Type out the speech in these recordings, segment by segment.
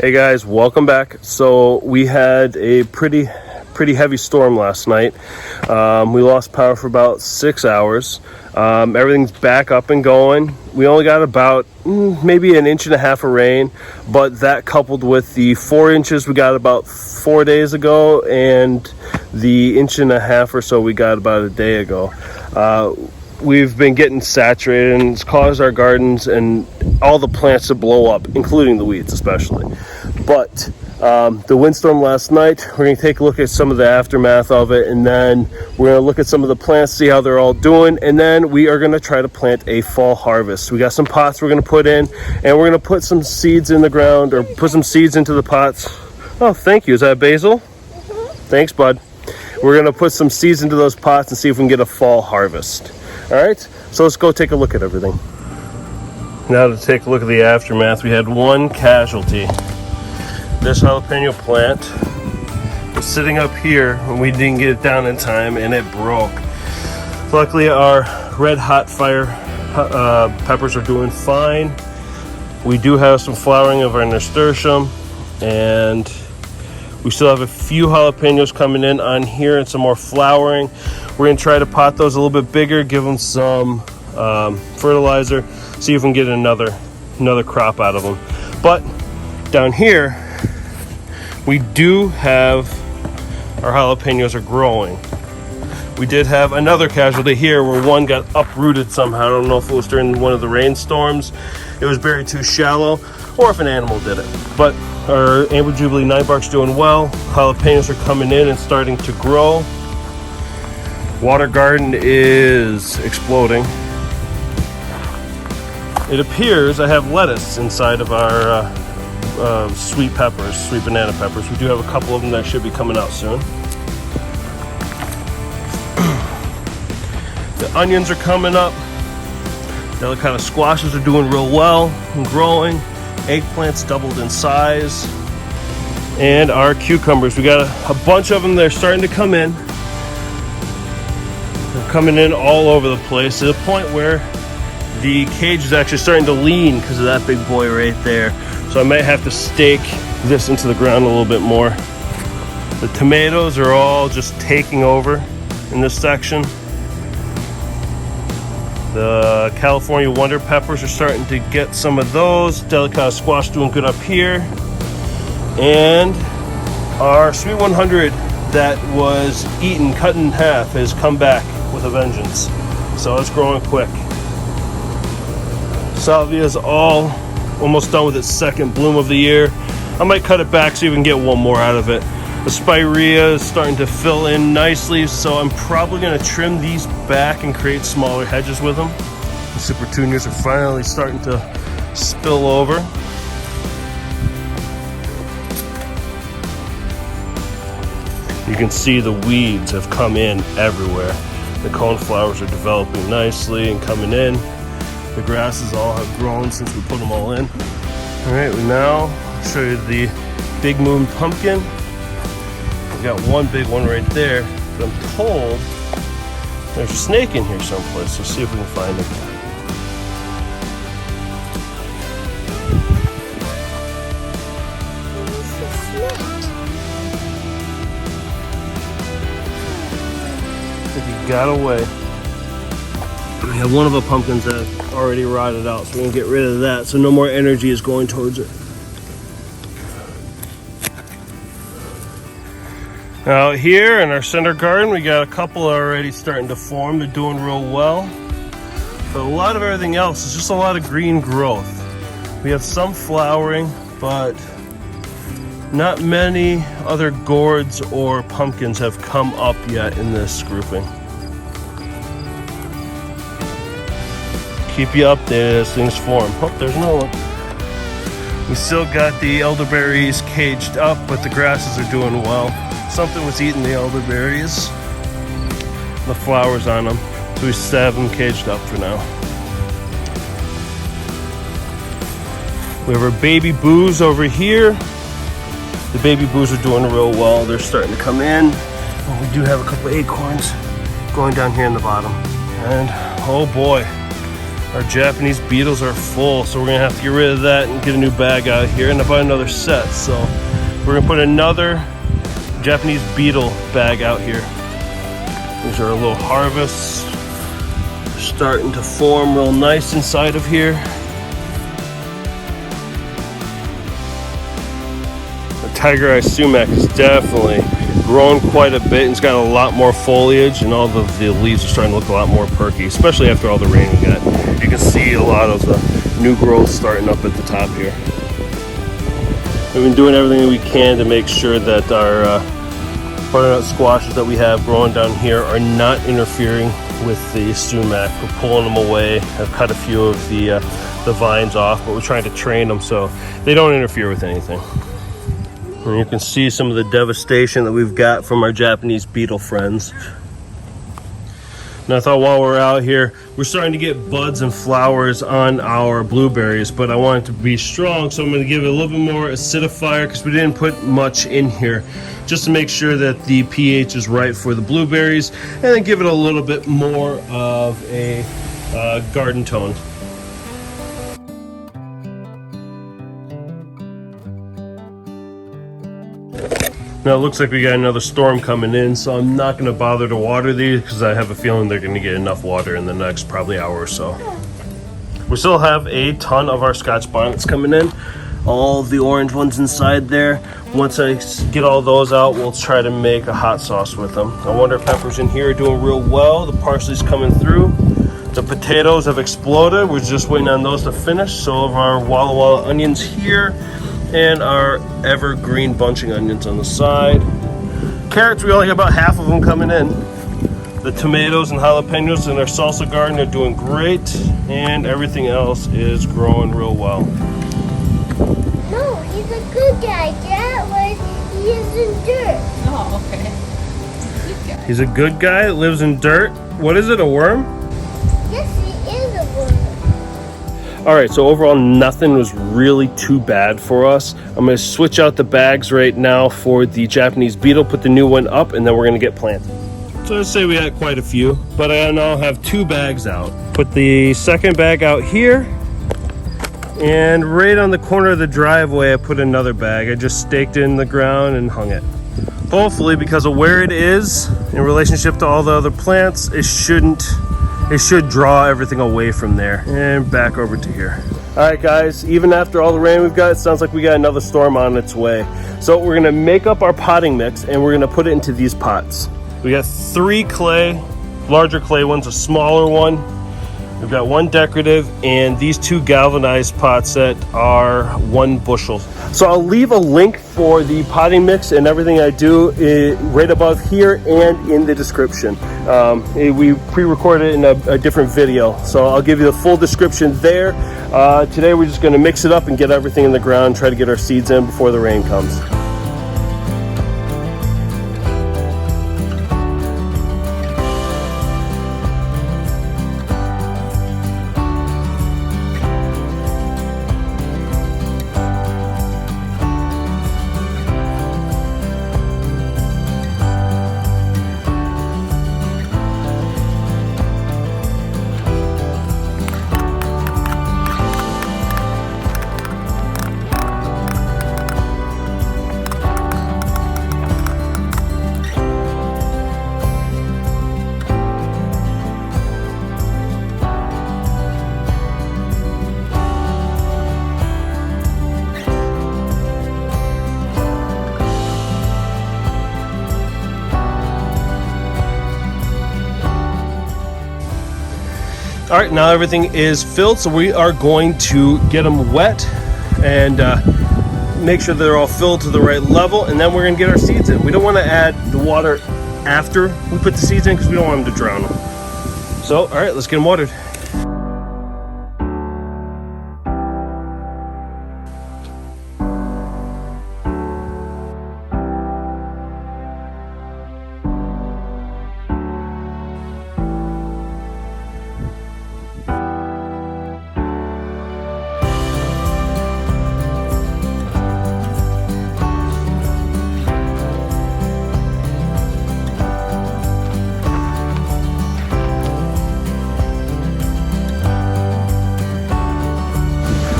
Hey guys, welcome back. So we had a pretty heavy storm last night. We lost power for about 6 hours. Everything's back up and going. We only got about maybe an inch and a half of rain, but that coupled with the 4 inches we got about 4 days ago and the inch and a half or so we got about a day ago, we've been getting saturated, and it's caused our gardens and all the plants to blow up, including the weeds especially. But the windstorm last night, we're going to take a look at some of the aftermath of it, and then we're going to look at some of the plants, see how they're all doing, and then we are going to try to plant a fall harvest. We got some pots we're going to put in, and we're going to put some seeds in the ground, or put some seeds into the pots. Oh, thank you. Is that basil? Thanks, bud. We're going to put some seeds into those pots and see if we can get a fall harvest. All right, so let's go take a look at everything. Now to take a look at the aftermath, we had one casualty. This jalapeno plant was sitting up here when we didn't get it down in time, and it broke. Luckily, our red hot fire peppers are doing fine. We do have some flowering of our nasturtium, and we still have a few jalapenos coming in on here and some more flowering. We're going to try to pot those a little bit bigger, give them some fertilizer, see if we can get another crop out of them. But down here, we do have our jalapenos are growing. We did have another casualty here where one got uprooted somehow. I don't know if it was during one of the rainstorms, it was buried too shallow, or if an animal did it. But our Amber Jubilee 9-bark's doing well. Jalapenos are coming in and starting to grow. Water garden is exploding. It appears I have lettuce inside of our sweet banana peppers. We do have a couple of them that should be coming out soon. The onions are coming up. Delicata squashes are doing real well and growing. Eggplants doubled in size. And our cucumbers, we got a bunch of them. They're starting to come in. They're coming in all over the place to the point where the cage is actually starting to lean because of that big boy right there. So I might have to stake this into the ground a little bit more. The tomatoes are all just taking over in this section. The California Wonder Peppers are starting to get some of those. Delicata squash doing good up here. And our Sweet 100 that was cut in half has come back with a vengeance. So it's growing quick. Salvia is almost done with its second bloom of the year. I might cut it back so you can get one more out of it. The spirea is starting to fill in nicely, so I'm probably going to trim these back and create smaller hedges with them. The super petunias are finally starting to spill over. You can see the weeds have come in everywhere. The coneflowers are developing nicely and coming in. The grasses all have grown since we put them all in. All right, we now show you the Big Moon pumpkin. We got one big one right there, but I'm told there's a snake in here someplace. Let's see if we can find it. I think he got away. We have one of the pumpkins that already rotted out, so we're gonna get rid of that so no more energy is going towards it. Now here in our center garden, we got a couple already starting to form. They're doing real well. But a lot of everything else is just a lot of green growth. We have some flowering, but not many other gourds or pumpkins have come up yet in this grouping. Keep you updated as things form. Oh, there's another one. We still got the elderberries caged up, but the grasses are doing well. Something was eating the elderberries, the flowers on them, so we still have them caged up for now. We have our baby boos over here. The baby boos are doing real well. They're starting to come in. And we do have a couple of acorns going down here in the bottom. And oh boy, Our Japanese beetles are full, so we're gonna have to get rid of that and get a new bag out here. And I bought another set, so we're gonna put another Japanese beetle bag out here. These are our little harvests. They're starting to form real nice inside of here. The tiger eye sumac is definitely grown quite a bit, and it's got a lot more foliage, and all the leaves are starting to look a lot more perky, especially after all the rain we got. You can see a lot of the new growth starting up at the top here. We've been doing everything we can to make sure that our butternut squashes that we have growing down here are not interfering with the sumac. We're pulling them away. I've cut a few of the vines off, but we're trying to train them so they don't interfere with anything. And you can see some of the devastation that we've got from our Japanese beetle friends. And I thought while we're out here, we're starting to get buds and flowers on our blueberries, but I want it to be strong, so I'm going to give it a little bit more acidifier because we didn't put much in here, just to make sure that the pH is right for the blueberries, and then give it a little bit more of a garden tone. Now it looks like we got another storm coming in, so I'm not going to bother to water these because I have a feeling they're going to get enough water in the next probably hour or so. We still have a ton of our Scotch bonnets coming in, all the orange ones inside there. Once I get all those out, we'll try to make a hot sauce with them. I wonder if peppers in here are doing real well. The parsley's coming through. The potatoes have exploded. We're just waiting on those to finish. So all of our Walla Walla onions here, and our evergreen bunching onions on the side. Carrots, we only got about half of them coming in. The tomatoes and jalapenos in our salsa garden are doing great, and everything else is growing real well. No, he's a good guy. That was, he is in dirt. Oh, okay. Good guy. He's a good guy that lives in dirt. What is it, a worm? Yes, he is a worm. All right, so overall nothing was really too bad for us. I'm gonna switch out the bags right now for the Japanese beetle, put the new one up, and then we're gonna get planted. So I'd say we had quite a few, but I now have 2 bags out. Put the second bag out here, and right on the corner of the driveway I put another bag. I just staked it in the ground and hung it. Hopefully, because of where it is in relationship to all the other plants, it should draw everything away from there and back over to here. All right, guys, even after all the rain we've got, it sounds like we got another storm on its way. So we're gonna make up our potting mix and we're gonna put it into these pots. We got 3 clay, larger clay ones, a smaller one. We've got 1 decorative, and these 2 galvanized pots that are 1 bushel. So I'll leave a link for the potting mix and everything I do right above here and in the description. We pre-recorded it in a different video, so I'll give you the full description there. Today we're just going to mix it up and get everything in the ground, try to get our seeds in before the rain comes. All right, now everything is filled, so we are going to get them wet and make sure they're all filled to the right level, and then we're gonna get our seeds in. We don't wanna add the water after we put the seeds in because we don't want them to drown them. So, all right, let's get them watered.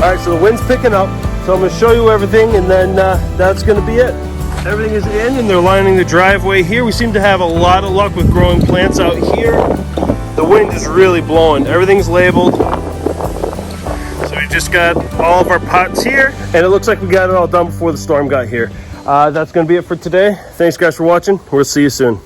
All right, so the wind's picking up, so I'm going to show you everything, and then that's going to be it. Everything is in, and they're lining the driveway here. We seem to have a lot of luck with growing plants out here. The wind is really blowing. Everything's labeled. So we just got all of our pots here, and it looks like we got it all done before the storm got here. That's going to be it for today. Thanks, guys, for watching. We'll see you soon.